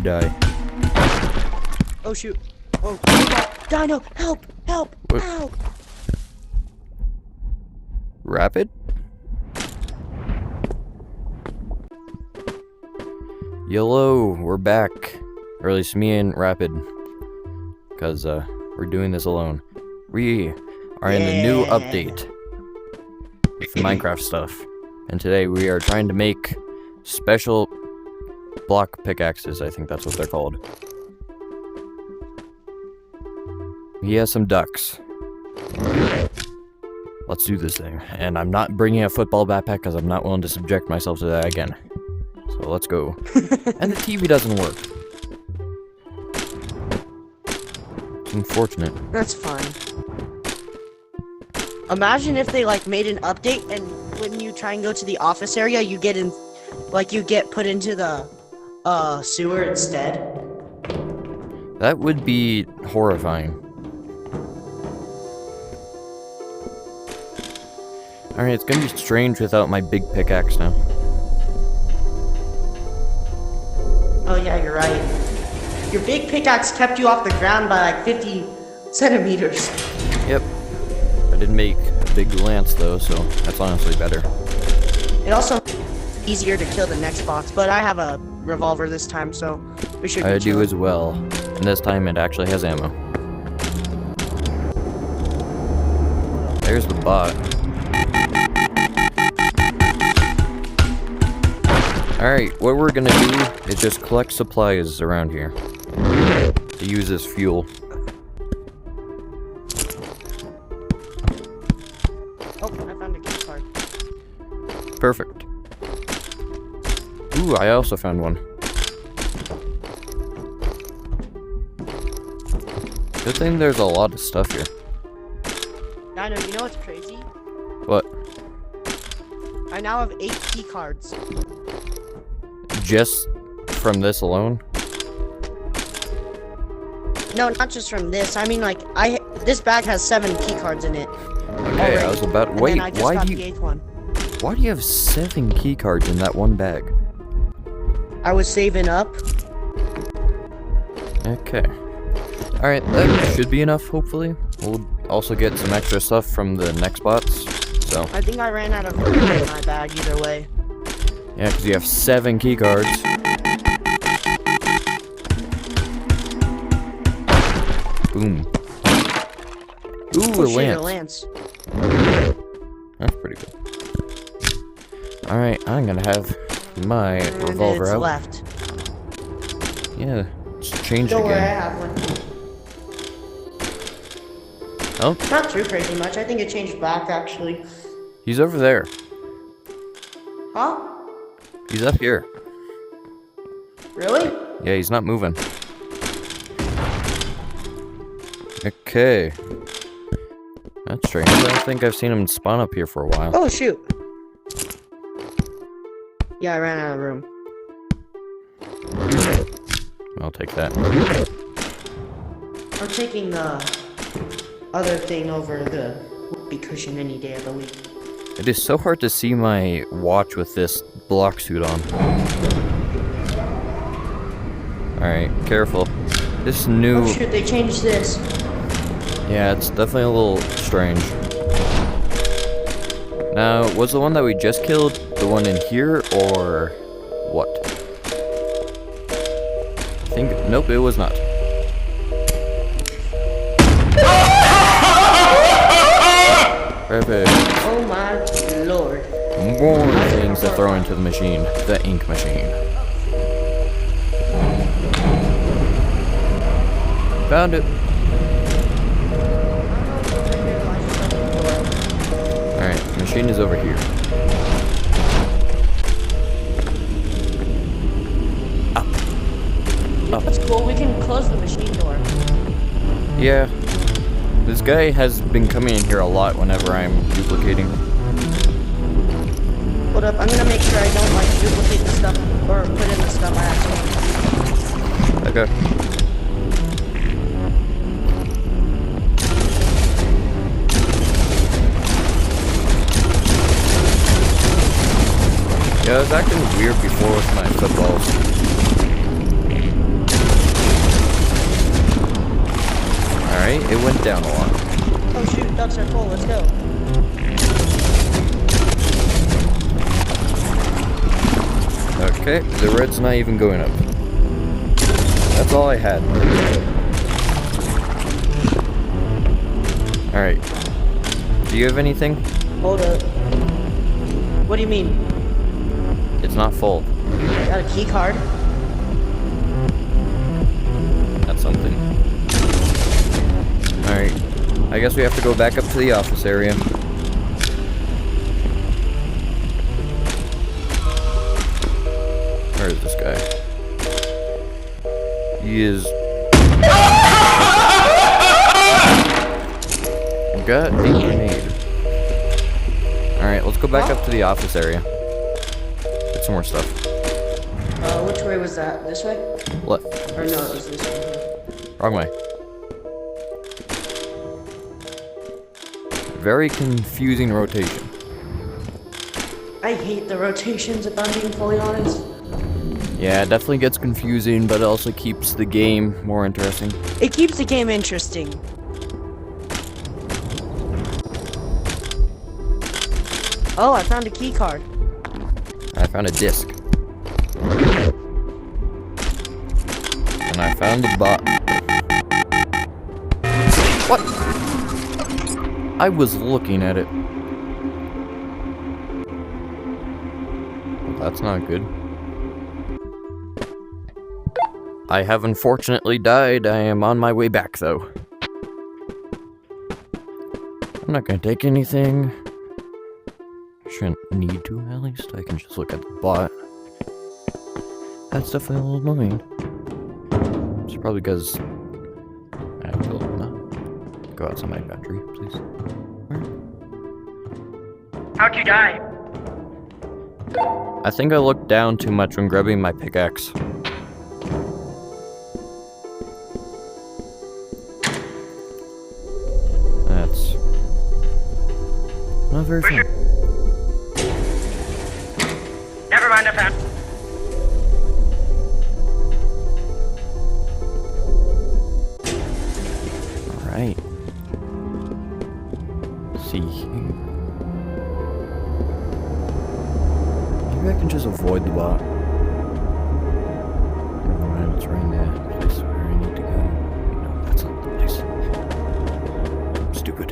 die. Oh shoot. Oh, Dino, help! Help! What? Help! Rapid? Yellow, we're back. Or at least me and Rapid. Because, we're doing this alone. We are in the new update with the Minecraft stuff. And today we are trying to make special block pickaxes. I think that's what they're called. He has some ducks. Let's do this thing. And I'm not bringing a football backpack because I'm not willing to subject myself to that again. So let's go. And the TV doesn't work. It's unfortunate. That's fine. Imagine if they like made an update and when you try and go to the office area, you get in, like you get put into the sewer instead. That would be horrifying. Alright, it's gonna be strange without my big pickaxe now. Oh yeah, you're right. Your big pickaxe kept you off the ground by like 50 centimeters. Yep. I didn't make a big lance though, so that's honestly better. It also easier to kill the next boss, but I have a revolver this time, so we should be I do chilling. as well. And this time it actually has ammo. There's the bot. Alright, what we're gonna do is just collect supplies around here to use as fuel. Oh, I found a key card. Perfect. Ooh, I also found one. Good thing there's a lot of stuff here. Dino, you know what's crazy? What? I now have 8 key cards. Just from this alone? No, not just from this. I mean, like, this bag has 7 key cards in it. Okay, I was about. And Wait, then I just why got do the you? 8th one. Why do you have 7 key cards in that one bag? I was saving up. Okay. Alright, that should be enough, hopefully. We'll also get some extra stuff from the next bots, so. I think I ran out of room in my bag either way. Yeah, because you have 7 key cards. Boom. Ooh, a lance. That's pretty good. Alright, I'm gonna have my revolver it's out. left. Yeah, it's changed Don't worry, I again. have one. Oh, Not too crazy much. I think it changed back actually. he's over there. Huh? He's up here. Really? Yeah, he's not moving. Okay. That's strange. I don't think I've seen him spawn up here for a while. Oh shoot. Yeah, I ran out of room. I'll take that. I'm taking the other thing over the whoopee cushion any day of the week. It is so hard to see my watch with this block suit on. Alright, careful. This new... Oh shoot, they changed this. Yeah, it's definitely a little strange. Now, was the one that we just killed the one in here, or what? I think... Nope, it was not. Perfect. Oh my lord. More things to throw into the machine. The ink machine. Found it. Alright, the machine is over here. Up. That's cool, we can close the machine door. Yeah. This guy has been coming in here a lot whenever I'm duplicating. Hold up, I'm gonna make sure I don't like duplicate the stuff or put in the stuff I actually. Okay. Yeah, it was acting weird before with my footballs. Alright, it went down a lot. Oh shoot, ducks are full. Let's go. Okay, the red's not even going up. That's all I had. Alright. Do you have anything? Hold up. What do you mean? It's not full. Got a key card? That's something. Alright. I guess we have to go back up to the office area. Where is this guy? He is... Got a grenade. Alright, let's go back up to the office area. Get some more stuff. Which way was that? This way? Left. Or no, it was this way. Wrong way. Very confusing rotation. I hate the rotations, if I'm being fully honest. Yeah, it definitely gets confusing, but it also keeps the game more interesting. It keeps the game interesting. Oh, I found a key card. I found a disc. And I found a bot. What? I was looking at it. Well, that's not good. I have unfortunately died. I am on my way back, though. I'm not gonna take anything. Shouldn't need to, at least. I can just look at the bot. That's definitely a little annoying. It's probably because I will not go outside my battery, please. Where? How'd you die? I think I looked down too much when grabbing my pickaxe. That's not very fun. Never mind, I found. Alright. See here. Maybe I can just avoid the bot. Never mind, it's right in that place where I need to go. No, that's not the place. Stupid.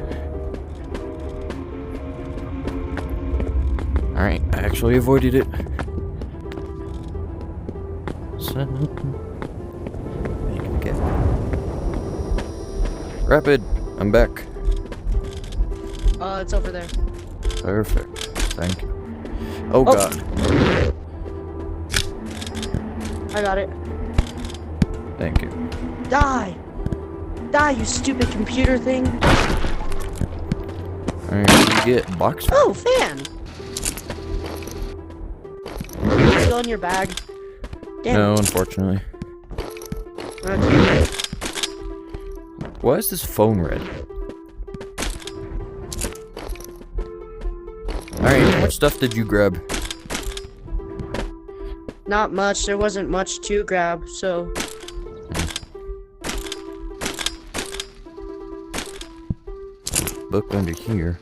Alright, I actually avoided it. So, make it get. Rapid, I'm back. It's over there. Perfect. Thank you. Oh god. I got it. Thank you. Die! Die, you stupid computer thing! Alright, you get box. Oh, fan! It's still in your bag. Damn. No, unfortunately. Okay. Why is this phone red? Alright, how much stuff did you grab? Not much. There wasn't much to grab, so... Book under here.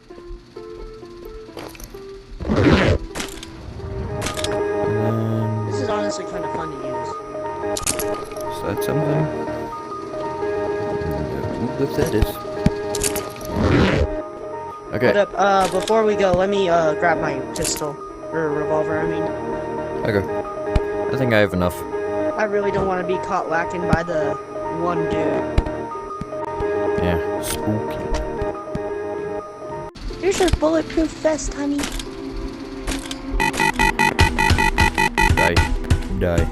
This is honestly kind of fun to use. Is that something? What that is? Okay. Hold up, before we go, let me, grab my pistol. Or revolver, I mean. Okay. I think I have enough. I really don't want to be caught lacking by the one dude. Yeah, spooky. Here's your bulletproof vest, honey. Die.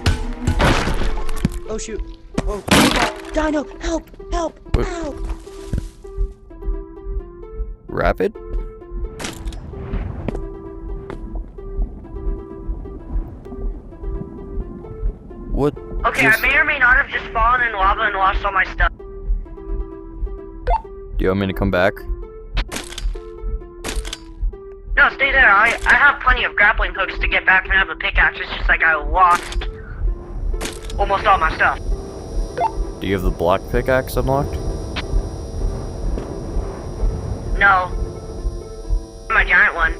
Oh, shoot. Oh, Dino, help! Help! What? Help! Rapid? What? Okay, I may or may not have just fallen in lava and lost all my stuff. Do you want me to come back? No, stay there. I have plenty of grappling hooks to get back and have a pickaxe. It's just like I lost almost all my stuff. Do you have the block pickaxe unlocked? No. My giant one.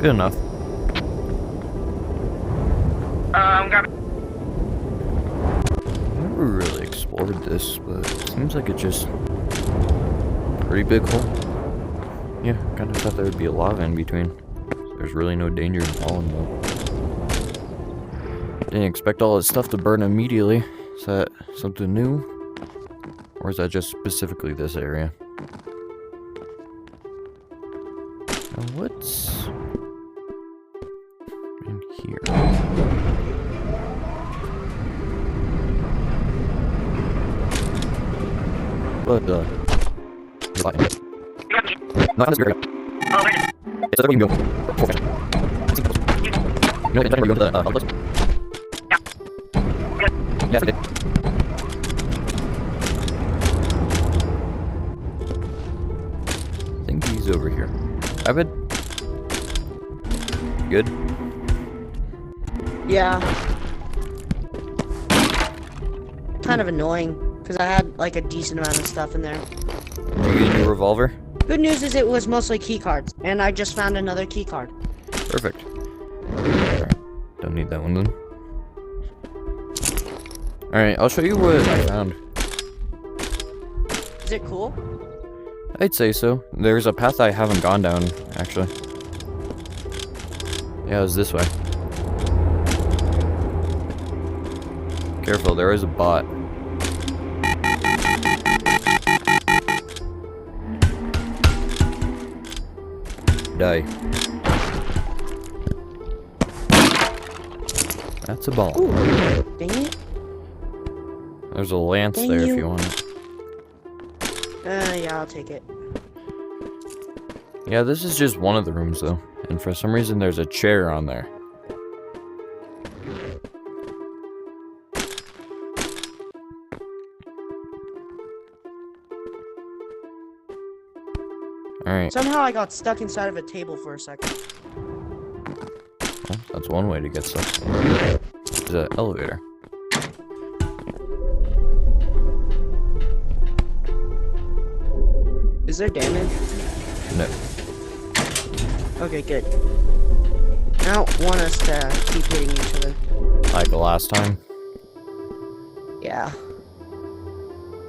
Good enough. I'm grabbing. Never really explored this, but it seems like it's just a pretty big hole. Yeah, kind of thought there would be a lava in between. So there's really no danger in falling though. Didn't expect all this stuff to burn immediately. Is that something new? Or is that just specifically this area? Now what's in here? What the? No, I'm scared. It's a go. You know, go to the outpost. Yeah, I did. I think he's over here. Rabbit? Good? Yeah. Kind of annoying, because I had like a decent amount of stuff in there. Did you get a new revolver? Good news is it was mostly key cards, and I just found another key card. Perfect. Alright, don't need that one then. Alright, I'll show you what I found. Is it cool? I'd say so. There's a path I haven't gone down, actually. Yeah, it was this way. Careful, there is a bot. Die. That's a ball. Ooh, dang it. There's a lance Dang there you. if you want it. Yeah, I'll take it. Yeah, this is just one of the rooms though. And for some reason there's a chair on there. Alright, Somehow I got stuck inside of a table for a second. well, that's one way to get stuck. There's an elevator. Is there damage? No. Okay, good. I don't want us to keep hitting each other. Like the last time. Yeah.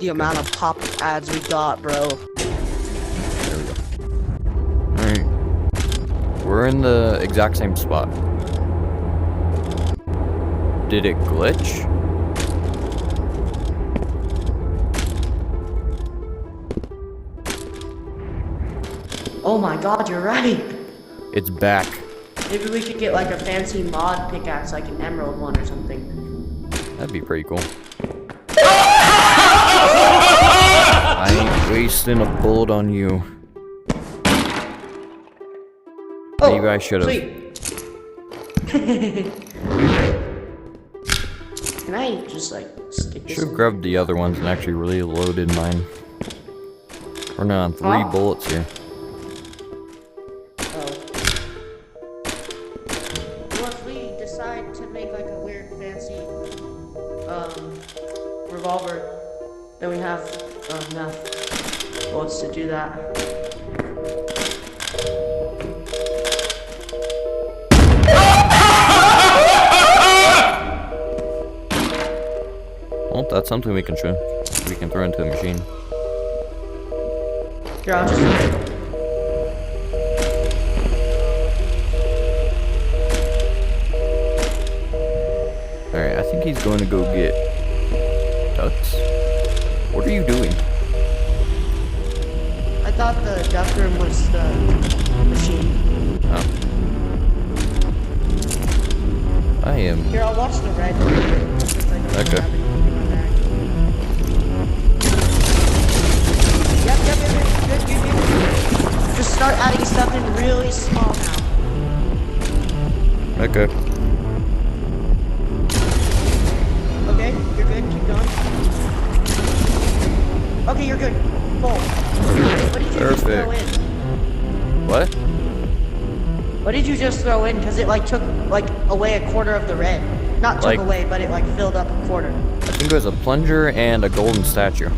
The amount of pop ads we got, bro. There we go. Alright. We're in the exact same spot. Did it glitch? Oh my god, you're right! It's back. Maybe we could get like a fancy mod pickaxe, like an emerald one or something. That'd be pretty cool. I ain't wasting a bullet on you. Oh, Maybe I should've. sweet. Can I just like stick this Should've in? grabbed the other ones and actually really loaded mine. We're now on 3 bullets here. Well, if we decide to make like a weird fancy revolver, then we have enough bullets to do that. Well, that's something we can show. We can throw into the machine. Here, I'll just... Alright, I think he's going to go get ducks. What are you doing? I thought the duck room was the machine. Oh. I am. Here, I'll watch the red. Okay. Yep, good. Just start adding stuff in really small now. Okay. Okay, you're good, keep going. Okay, you're good. Full. What did you just throw in? What? What did you just throw in? Because it like took like away a quarter of the red. Not took Like- away, but it like filled up a quarter. I think it was a plunger and a golden statue.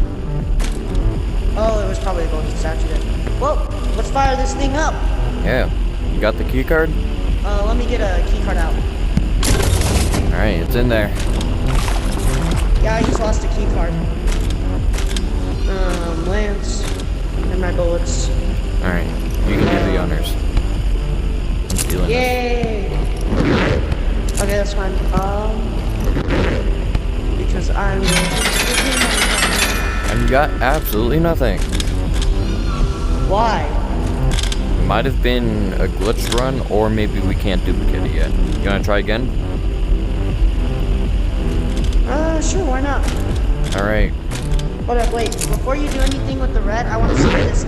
Oh, it was probably a golden statue then. Well, let's fire this thing up. Yeah. You got the key card? Let me get a key card out. Alright, it's in there. Yeah, I just lost a key card. Lance. And my bullets. Alright, you can do the honors. I'm stealing this. Yay! Okay, that's fine. Because I'm And you got absolutely nothing. Why? Might have been a glitch run, or maybe we can't duplicate it yet. You wanna try again? Sure, why not? Alright. Hold up, wait. Before you do anything with the red, I want to see if this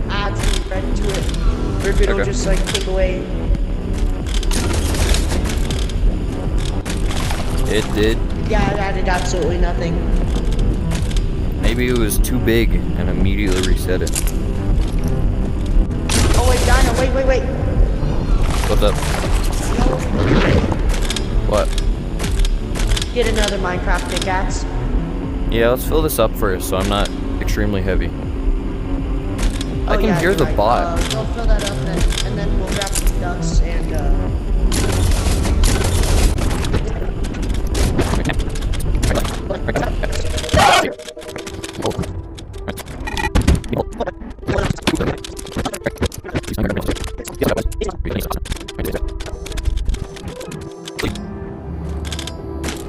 adds any red to it. Or if it'll Okay. just, like, take away. It did. Yeah, it added absolutely nothing. Maybe it was too big and immediately reset it. Oh, wait, Dino, wait. What's up? What? Get another Minecraft pickaxe. Yeah, let's fill this up first so I'm not extremely heavy. I can hear you're the right. bot. We'll fill that up and then we'll grab some ducks and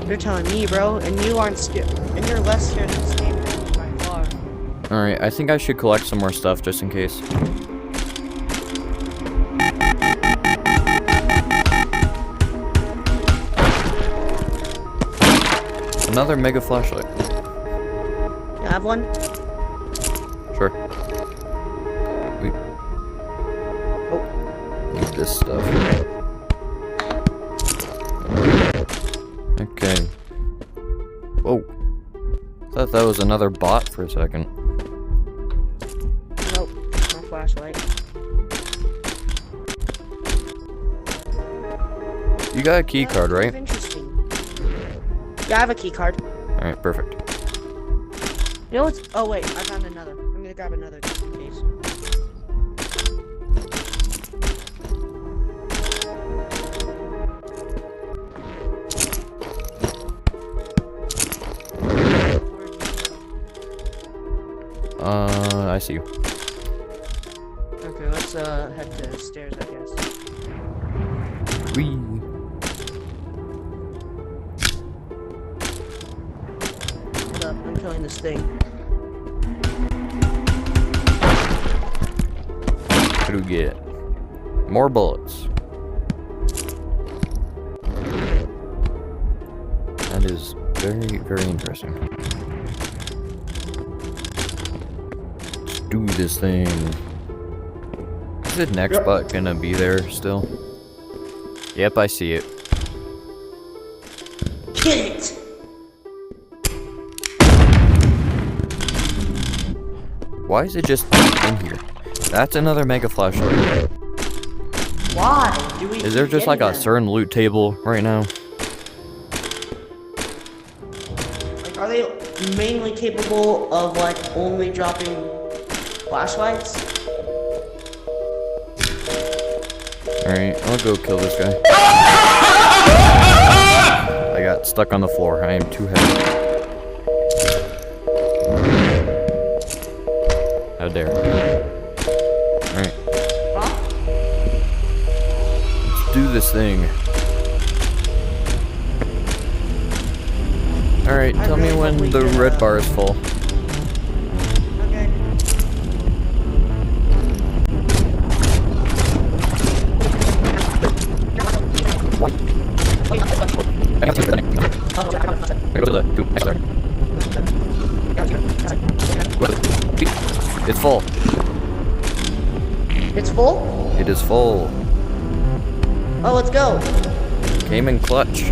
You're telling me, bro, and you aren't scared, and you're less scared of this game than me by far. Alright, I think I should collect some more stuff just in case. Another mega flashlight. You have one? Sure. We Oh, need this stuff. Okay. Whoa. Thought that was another bot for a second. nope, no flashlight. You got a key card, right? Interesting. Yeah, I have a key card. Alright, perfect. You know what's? Oh wait, I found another. I'm gonna grab another just in case. I see you. Okay, let's head to the stairs, I guess. Whee! Hold up, I'm killing this thing. What do we get? More bullets. That is very, very interesting. Let's do this thing. Is the next bot gonna be there still? Yep, I see it. Get it! Why is it just in here? That's another mega flashlight. Why do we? Is there keep just like getting a them? certain loot table right now? Like, are they mainly capable of like only dropping flashlights? Alright, I'll go kill this guy. I got stuck on the floor. I am too heavy. How dare. Alright, Huh? let's do this thing. Alright, I tell me really when hope we the get, red bar is full. Okay. It's full. It's full? It is full. Oh, let's go. Came in clutch.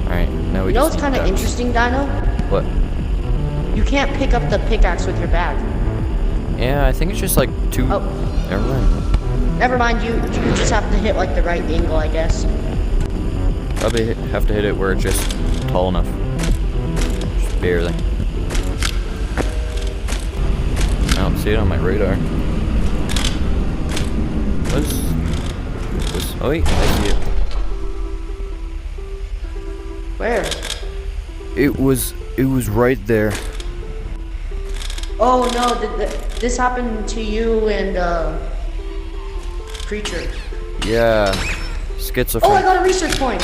Alright, now we You know just what's kind of need interesting, Dino? What? You can't pick up the pickaxe with your bag. Yeah, I think it's just like two. Oh. Never mind. Never mind, you just have to hit like the right angle, I guess. Probably have to hit it where it's just tall enough. Just barely. see it on my radar. What's this? Oh wait, I see it. Where? It was right there. Oh no, this happened to you and Preacher. Yeah. Oh, I Schizophrenic. got a research point.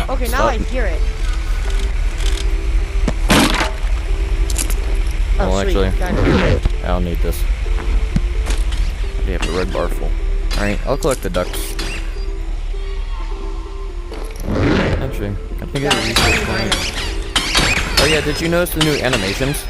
Okay, now I hear it. Oh, Well, sweet. actually, Got it. I don't need this. I have the red bar full. Alright, I'll collect the ducks. Actually, I think I have a research point. Oh yeah, did you notice the new animations?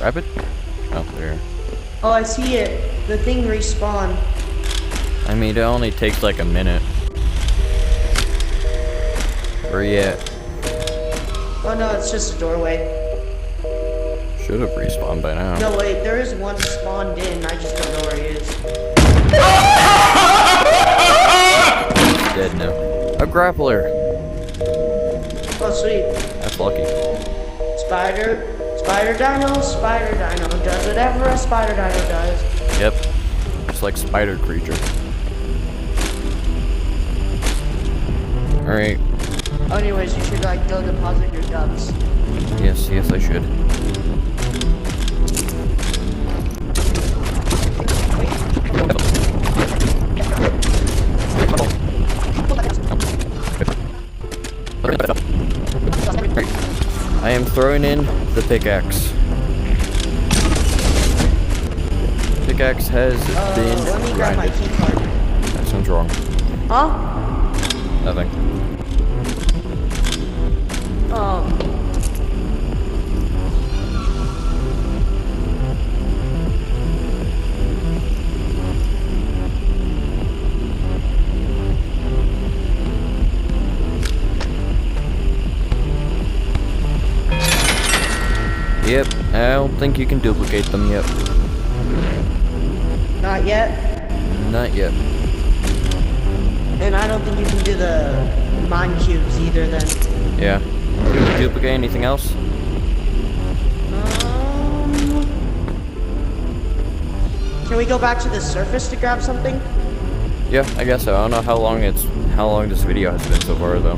Rapid? Oh, there. Oh, I see it. The thing respawned. I mean, it only takes like a minute. Where you at? Oh no, it's just a doorway. Should have respawned by now. No, wait, there is one spawned in. I just don't know where he is. He's dead now. A grappler. Oh, sweet. That's lucky. Spider dino does whatever a spider dino does. Yep. It's like spider creature. Alright. Oh, anyways, you should like go deposit your ducks. Yes, I should. I am throwing in the pickaxe. Pickaxe has been Let me grab my grinded. key card. That sounds wrong. Huh? Nothing. Yep, I don't think you can duplicate them yet. Not yet. Not yet. And I don't think you can do the mine cubes either then. Yeah. Can you duplicate anything else? Can we go back to the surface to grab something? Yeah, I guess so. I don't know how long this video has been so far though.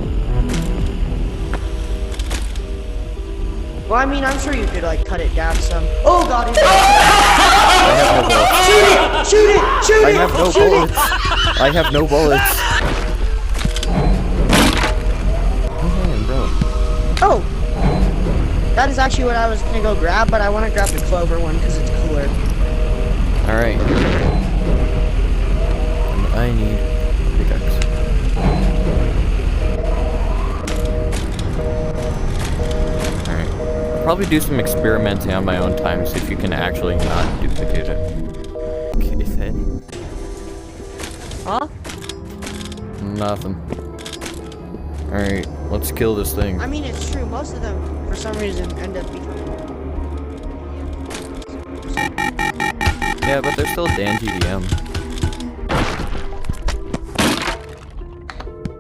Well, I mean, I'm sure you could like cut it down some. Oh god, it's shoot it! Shoot it! I have no Shoot bullets. it! I have no bullets. Oh, man, bro. Oh! That is actually what I was gonna go grab, but I want to grab the clover one because it's cooler. Alright. And I need a pickaxe. Alright. I'll probably do some experimenting on my own time, see if you can actually not duplicate it. Okay, then. Huh? Nothing. Alright, let's kill this thing. I mean, it's true. Most of them, for some reason, end up becoming. Yeah, but they're still Dan TDM.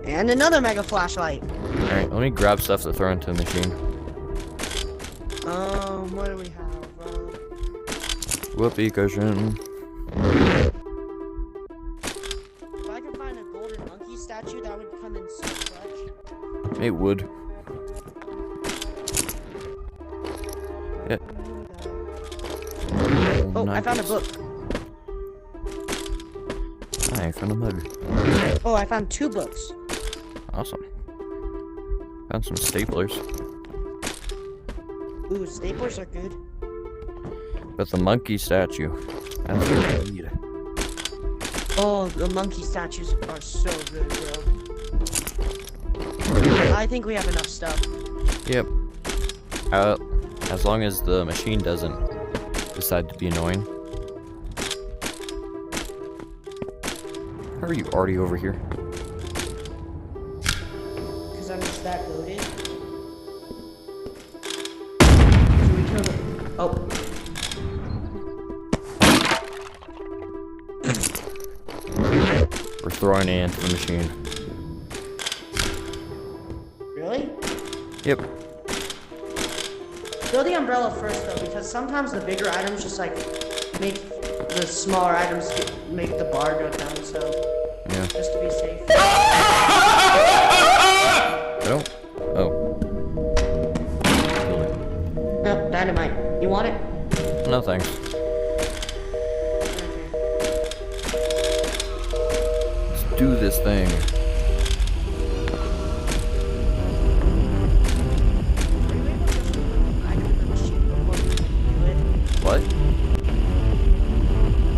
And another mega flashlight. Alright, let me grab stuff to throw into the machine. What do we have? Whoopee cushion. If I could find a golden monkey statue, that would come in so clutch. It would. Yeah. Oh, I found a book. I found a mug. Oh, I found 2 books. Awesome. Found some staplers. Ooh, staplers are good. But the monkey statue. That's what I need. Oh, the monkey statues are so good, bro. I think we have enough stuff. Yep. As long as the machine doesn't decide to be annoying. How are you already over here? I'm just that loaded. Should we kill the... Oh. We're throwing it into the machine. Really? Yep. Throw the umbrella first though, because sometimes the bigger items just like make the smaller items make the bar go down, so Yeah. just to be safe. I don't. Oh. No, dynamite. You want it? No thanks. Let's do this thing. What?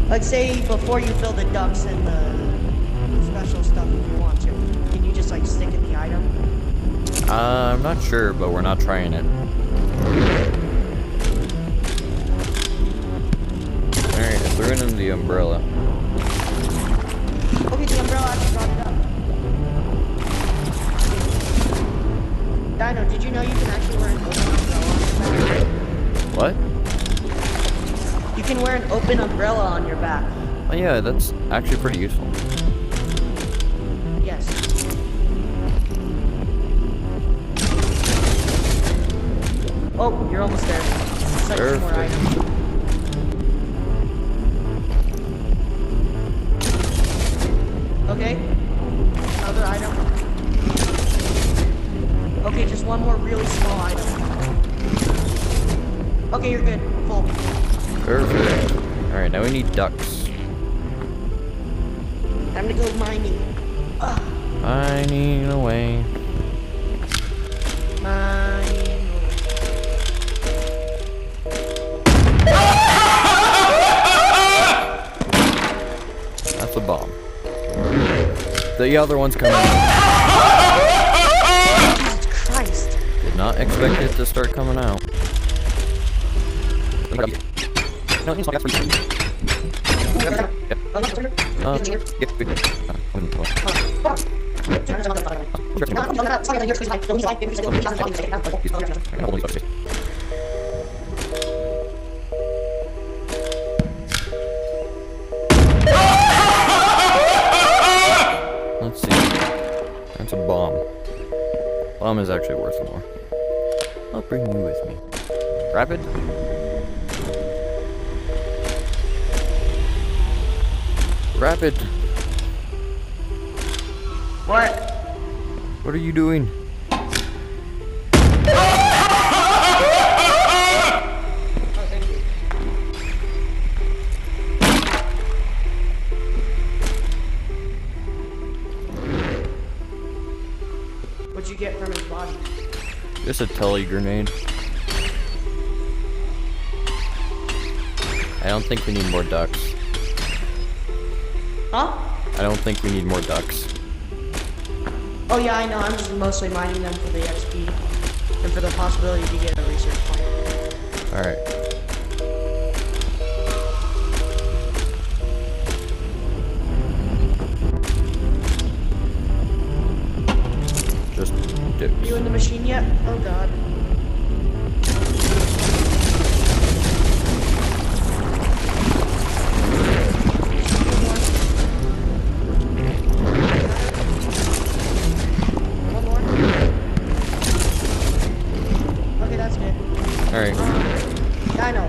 Like say before you fill the ducks and the special stuff if you want to. Can you just like stick in the item? I'm not sure, but we're not trying it. Alright, I threw it in the umbrella. Okay, the umbrella actually brought it up. Dino, did you know you can actually wear an open umbrella on your back? What? You can wear an open umbrella on your back. Oh yeah, that's actually pretty useful. Yes. Oh, you're almost there. It's like two more Perfect. items. Okay. Another item. Okay, just one more really small item. Okay, you're good. Full. Perfect. Alright, now we need ducks. Time to go mining. Mining away. Mining. That's a bomb. The other one's coming. Jesus Christ. Did not expect it to start coming out. Let's see. That's a bomb. Bomb is actually worth more. I'll bring you with me. Rapid? Rapid! What? What are you doing? Oh, thank you. What'd you get from his body? Just a telly grenade. I don't think we need more ducks. Huh? I don't think we need more ducks. Oh yeah, I know. I'm just mostly mining them for the XP and for the possibility to get a research point. Alright. Just dicks. You in the machine yet? Oh god. One more. Okay, that's good. Alright. Dino,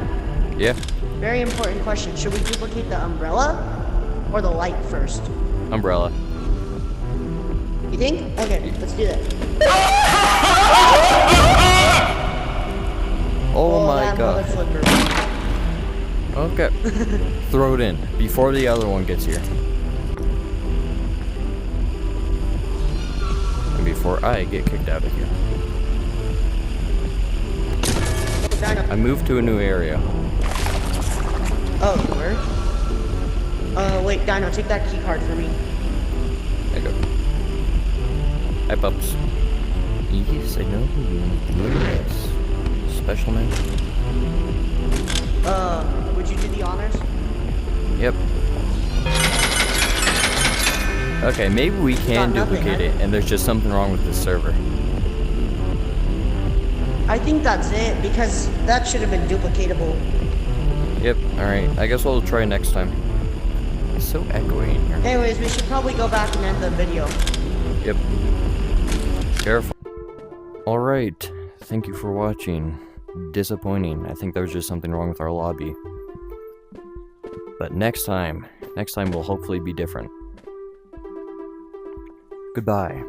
Yeah. very important question. Should we duplicate the umbrella or the light first? Umbrella. You think? Okay, let's do that. Oh my that mother god. flipper. Okay. Throw it in before the other one gets here. And before I get kicked out of here. Dino. I moved to a new area. Oh, where? Wait, Dino, take that key card for me. There you go. Hi, pups. Yes, I know who you are. Special mention. Would you do the honors? Yep. Okay, maybe we can got nothing, duplicate it, and there's just something wrong with this server. I think that's it, because that should have been duplicatable. Yep, alright. I guess we'll try next time. It's so echoey in here. Anyways, we should probably go back and end the video. Yep. Careful. Alright, thank you for watching. Disappointing. I think there was just something wrong with our lobby. But next time will hopefully be different. Goodbye.